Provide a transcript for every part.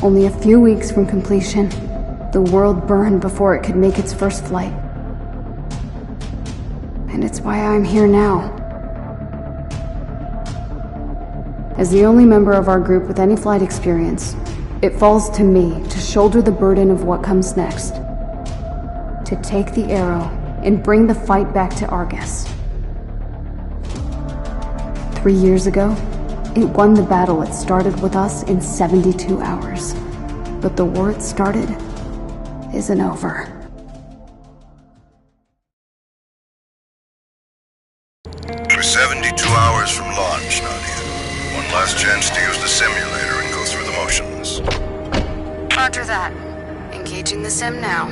Only a few weeks from completion, the world burned before it could make its first flight. And it's why I'm here now. As the only member of our group with any flight experience, it falls to me to shoulder the burden of what comes next. To take the Arrow and bring the fight back to Argus. 3 years ago, it won the battle it started with us in 72 hours. But the war it started isn't over. We're 72 hours from launch, Nadia. One last chance to use the simulator and go through the motions. Roger that. Engaging the sim now.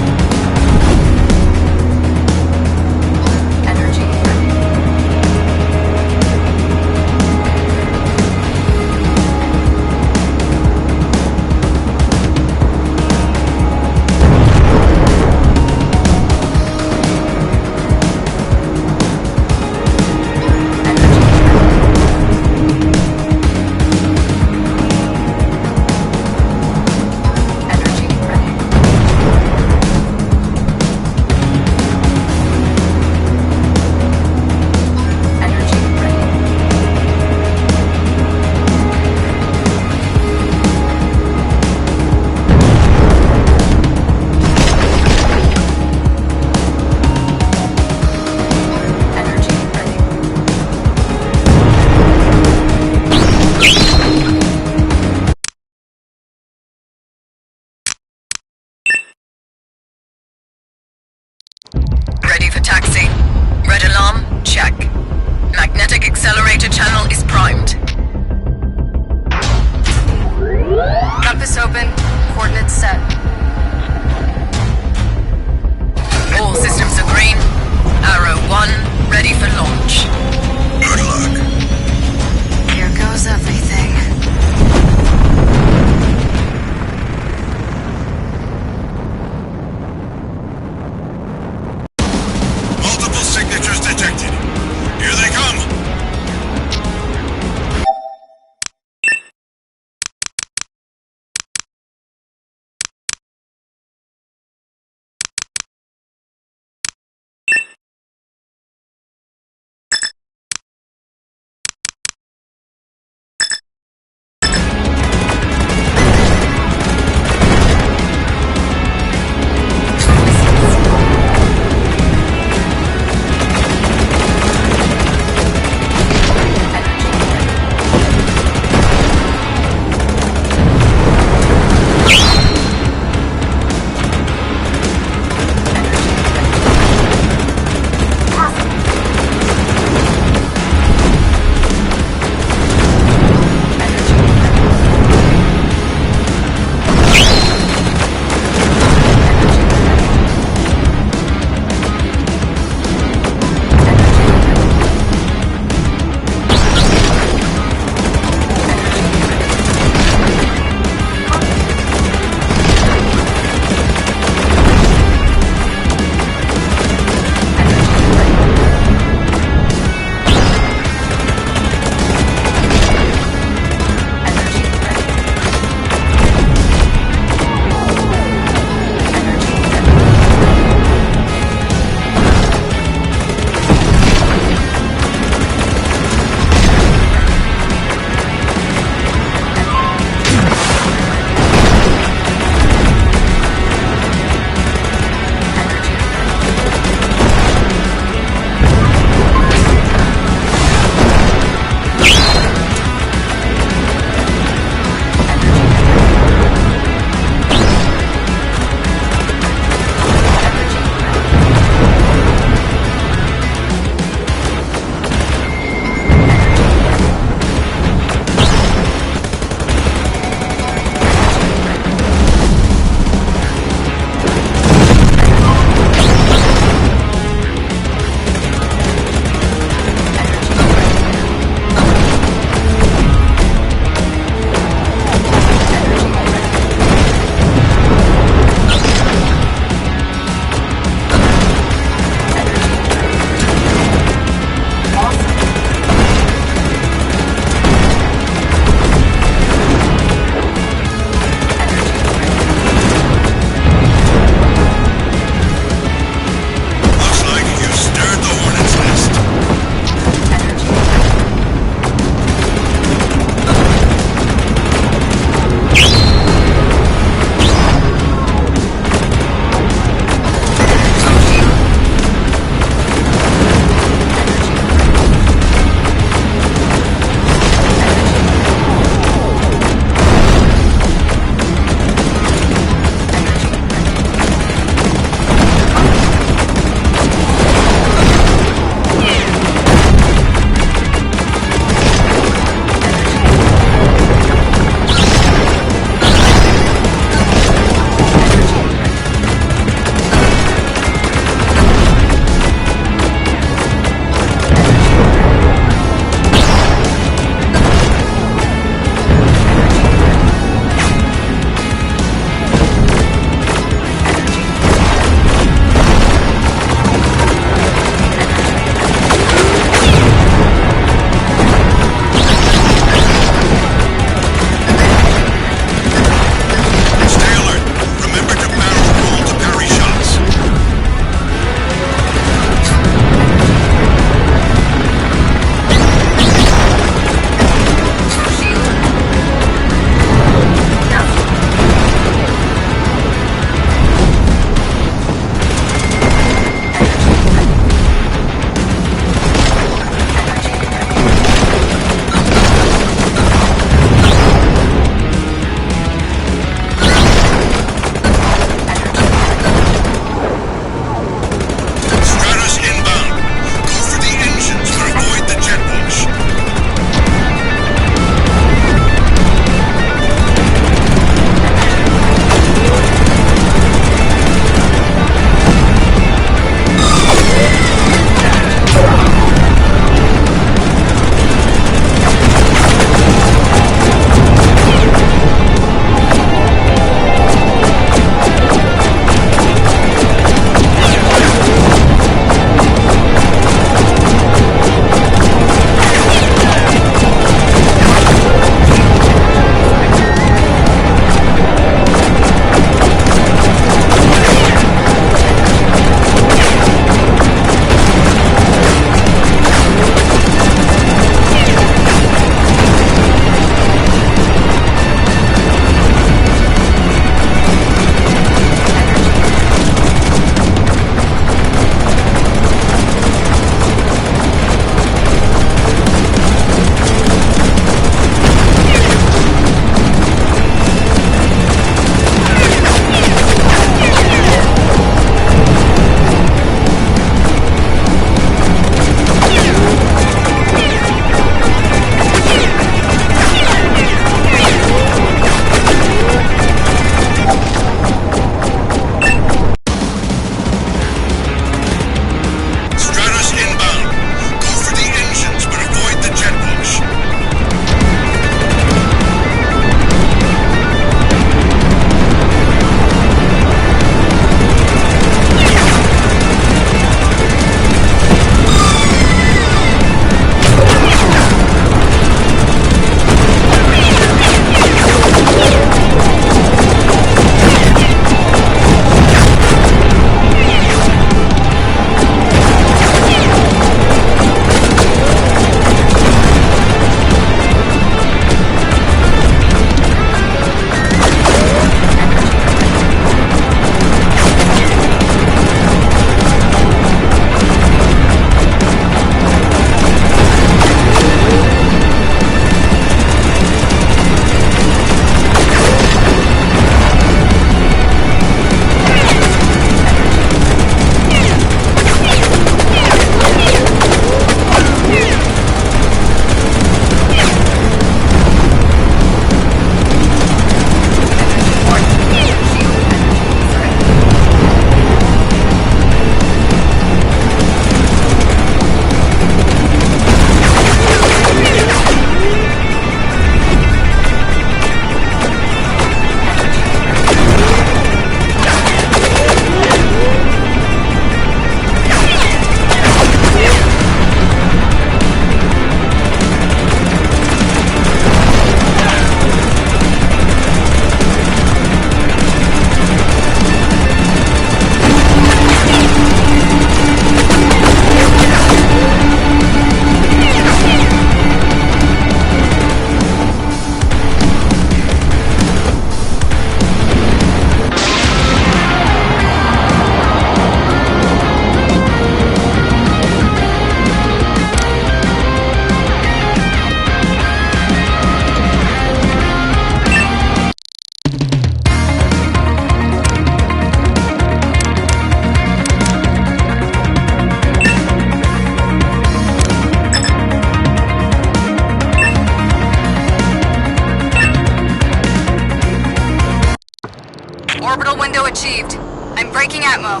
window achieved. I'm breaking Atmo.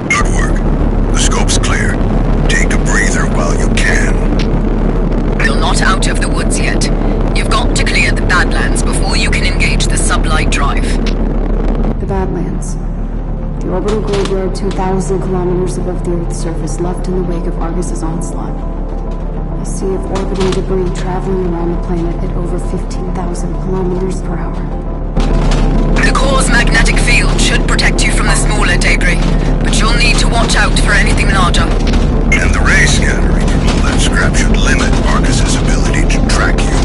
Good work. The scope's clear. Take a breather while you can. You're not out of the woods yet. You've got to clear the Badlands before you can engage the sublight drive. The Badlands. The orbital graveyard 2,000 kilometers above the Earth's surface, left in the wake of Argus's onslaught. A sea of orbiting debris traveling around the planet at over 15,000 kilometers per hour. The core's magnetic field should protect you from the smaller debris, but you'll need to watch out for anything larger. And the ray scattering from all that scrap should limit Argus's ability to track you.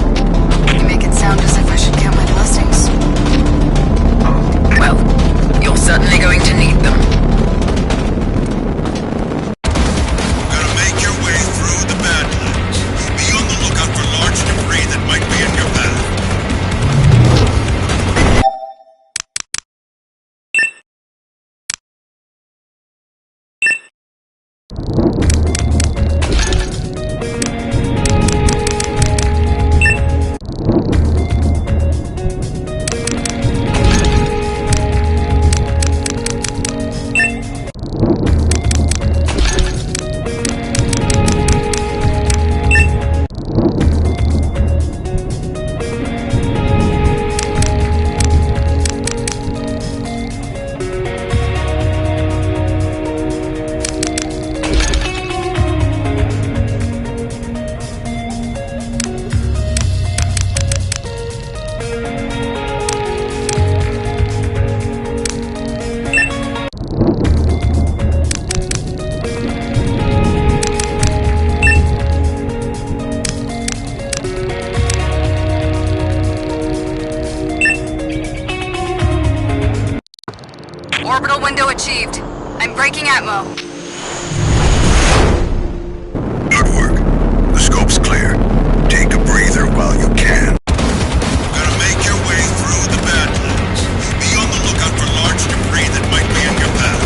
You make it sound as if I should count my blessings. Well, you're certainly going to need them. Gotta make your way through the Badlands. Be on the lookout for large debris that might be in your path. Orbital window achieved. I'm breaking Atmo. Good work. The scope's clear. Take a breather while you can. Gotta make your way through the Badlands. Be on the lookout for large debris that might be in your path.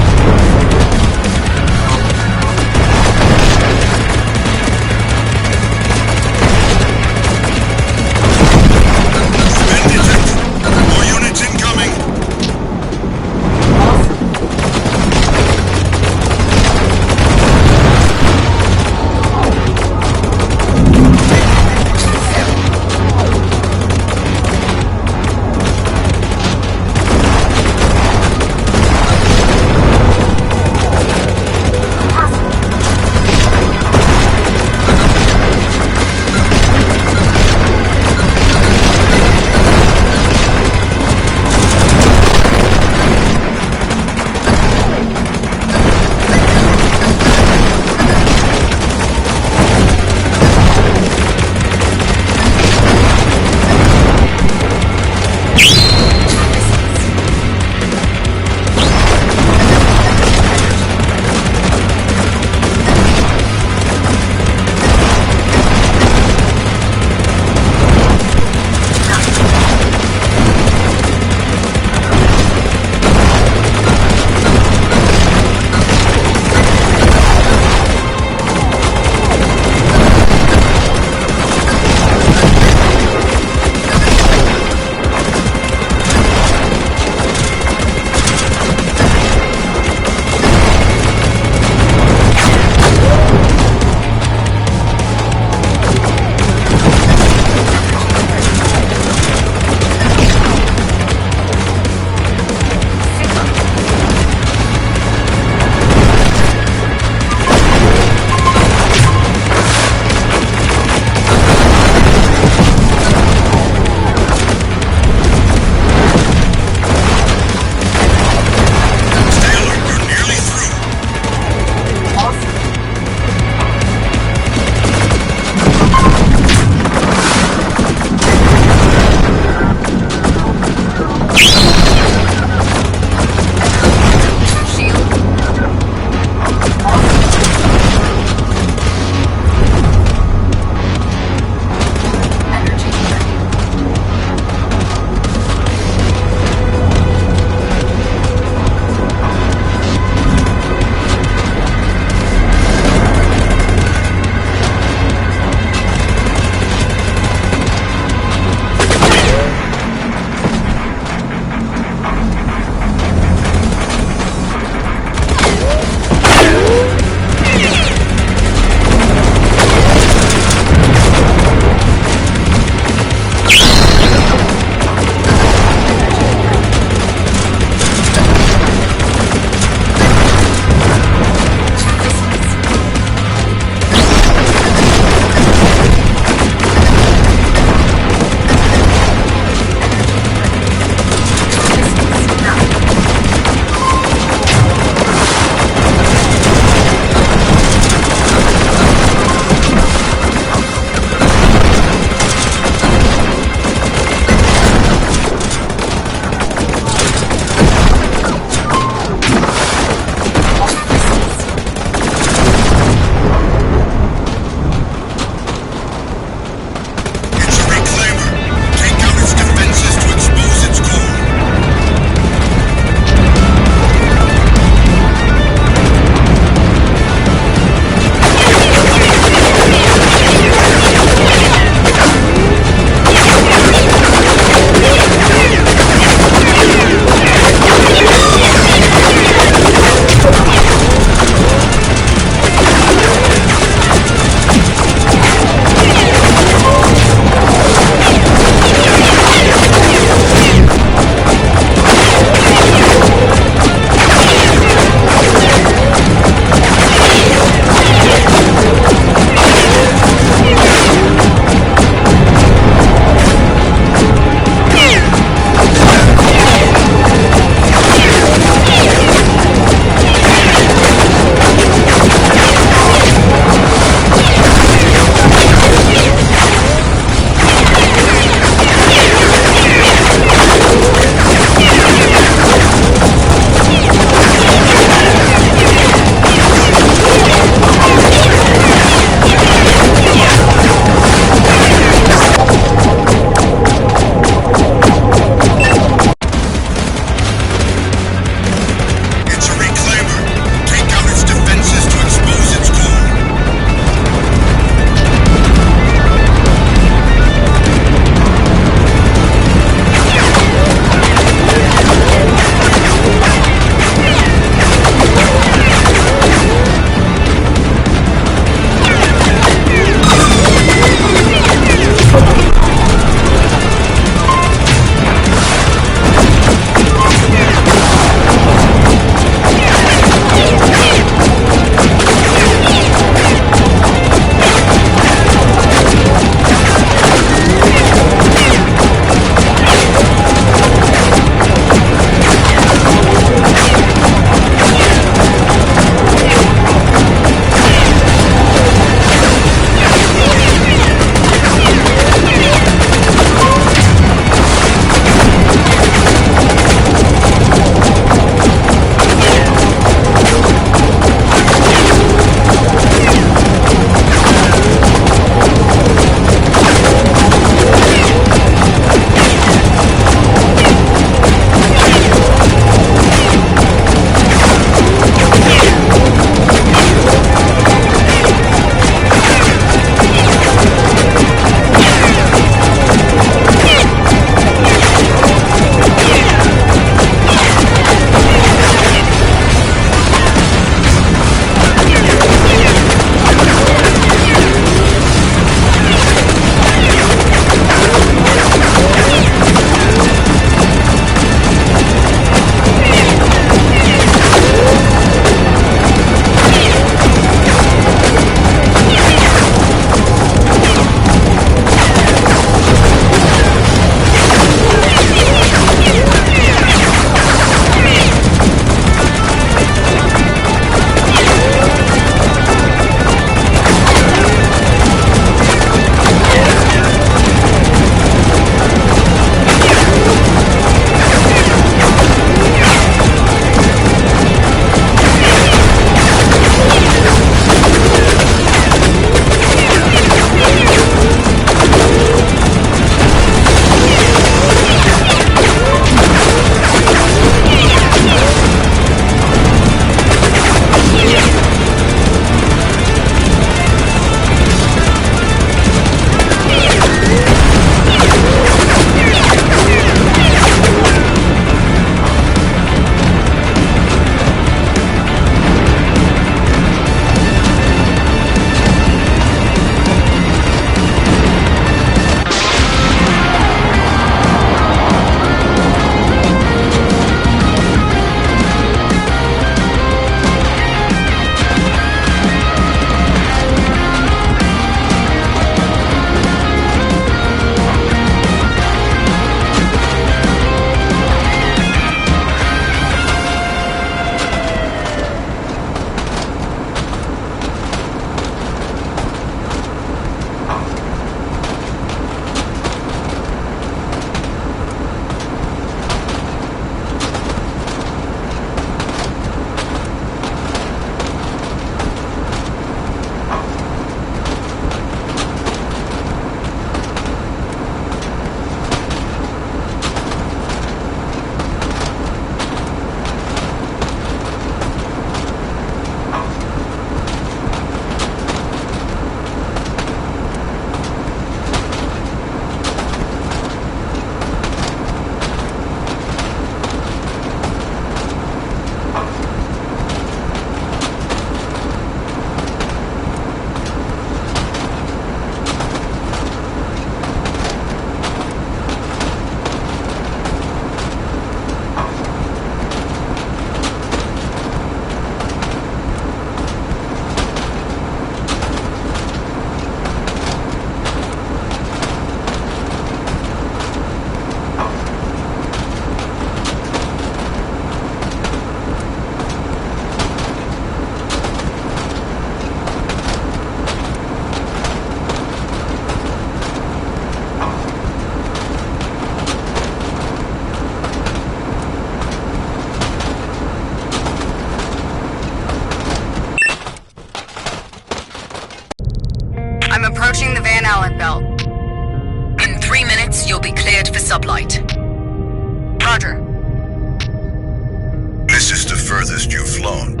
This is the furthest you've flown,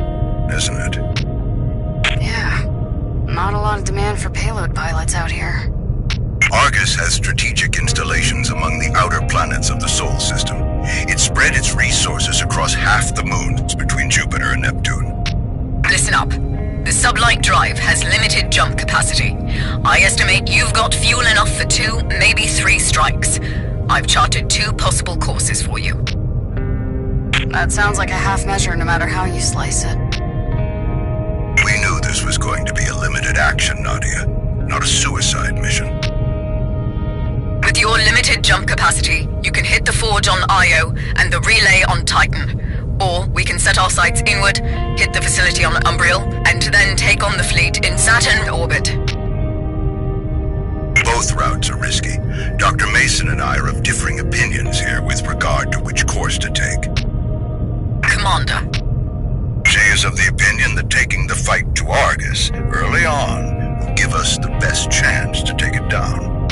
isn't it? Yeah. Not a lot of demand for payload pilots out here. Argus has strategic installations among the outer planets of the Sol system. It spread its resources across half the moons between Jupiter and Neptune. Listen up. The sublight drive has limited jump capacity. I estimate you've got fuel enough for 2, maybe 3 strikes. I've charted 2 possible courses for you. That sounds like a half measure no matter how you slice it. We knew this was going to be a limited action, Nadia, not a suicide mission. With your limited jump capacity, you can hit the forge on Io and the relay on Titan. Or we can set our sights inward, hit the facility on Umbriel, and then take on the fleet in Saturn orbit. Both routes are risky. Dr. Mason and I are of differing opinions here with regard to which course to take. Commander. She is of the opinion that taking the fight to Argus early on will give us the best chance to take it down.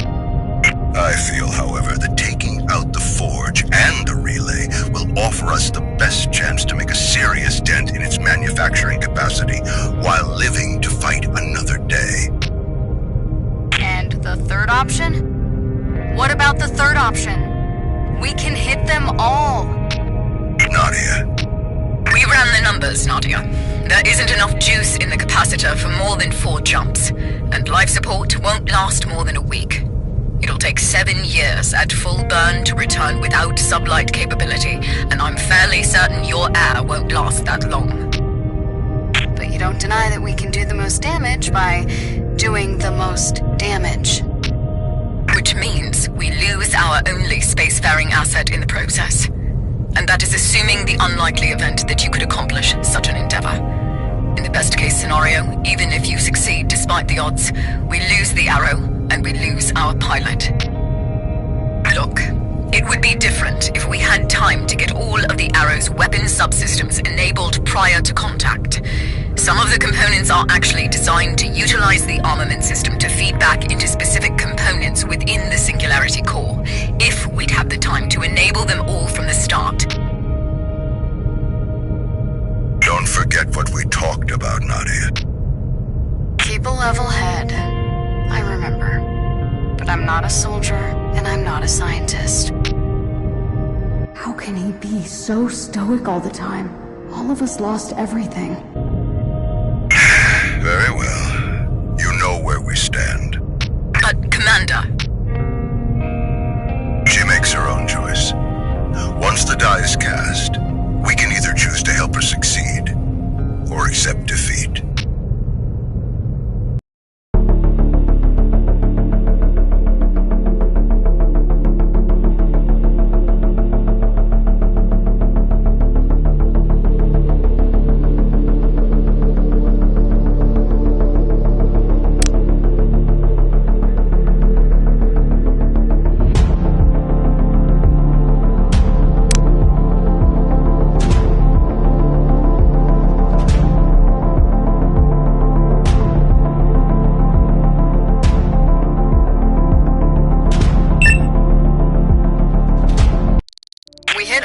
I feel, however, that taking out the forge and the relay will offer us the best chance to make a serious dent in its manufacturing capacity while living to fight another day. And the third option? What about the third option? We can hit them all. Nadia. We ran the numbers, Nadia. There isn't enough juice in the capacitor for more than 4 jumps, and life support won't last more than a week. It'll take 7 years at full burn to return without sublight capability, and I'm fairly certain your air won't last that long. But you don't deny that we can do the most damage by doing the most damage. Which means we lose our only spacefaring asset in the process. And that is assuming the unlikely event that you could accomplish such an endeavor. In the best case scenario, even if you succeed despite the odds, we lose the Arrow, and we lose our pilot. Look, it would be different if we had time to get all of the Arrow's weapon subsystems enabled prior to contact. Some of the components are actually designed to utilize the armament system to feed back into specific components within the Singularity core, if we'd have the time to enable them all from the start. Don't forget what we talked about, Nadia. Keep a level head. I remember. But I'm not a soldier, and I'm not a scientist. How can he be so stoic all the time? All of us lost everything. Very well. You know where we stand. But, Commander... She makes her own choice. Once the die is cast, we can either choose to help her succeed, or accept defeat.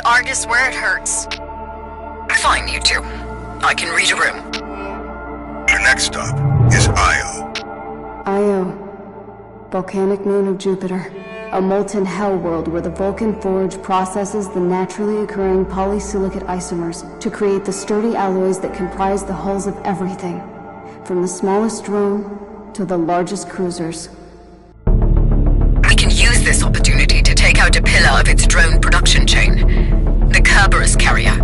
Argus where it hurts. Fine, you two. I can read a room. Your next stop is Io. Io. Volcanic moon of Jupiter. A molten hell world where the Vulcan Forge processes the naturally occurring polysilicate isomers to create the sturdy alloys that comprise the hulls of everything, from the smallest drone to the largest cruisers. We can use this opportunity to take out a pillar of its drone production chain. The Kerberos carrier.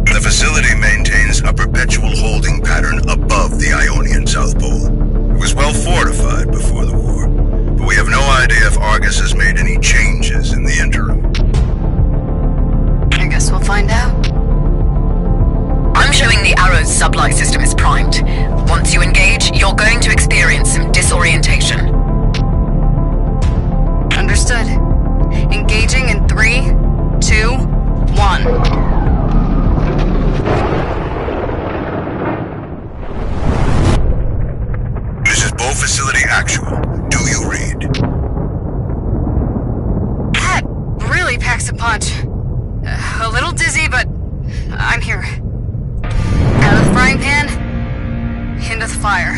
The facility maintains a perpetual holding pattern above the Ionian South Pole. It was well fortified before the war, but we have no idea if Argus has made any changes in the interim. I guess we'll find out. I'm showing the Arrow's supply system is primed. Once you engage, you're going to experience some disorientation. Understood. Engaging in 3, 2, 1. This is Bow Facility Actual. Do you read? That really packs a punch. A little dizzy, but I'm here. Out of the frying pan, into the fire.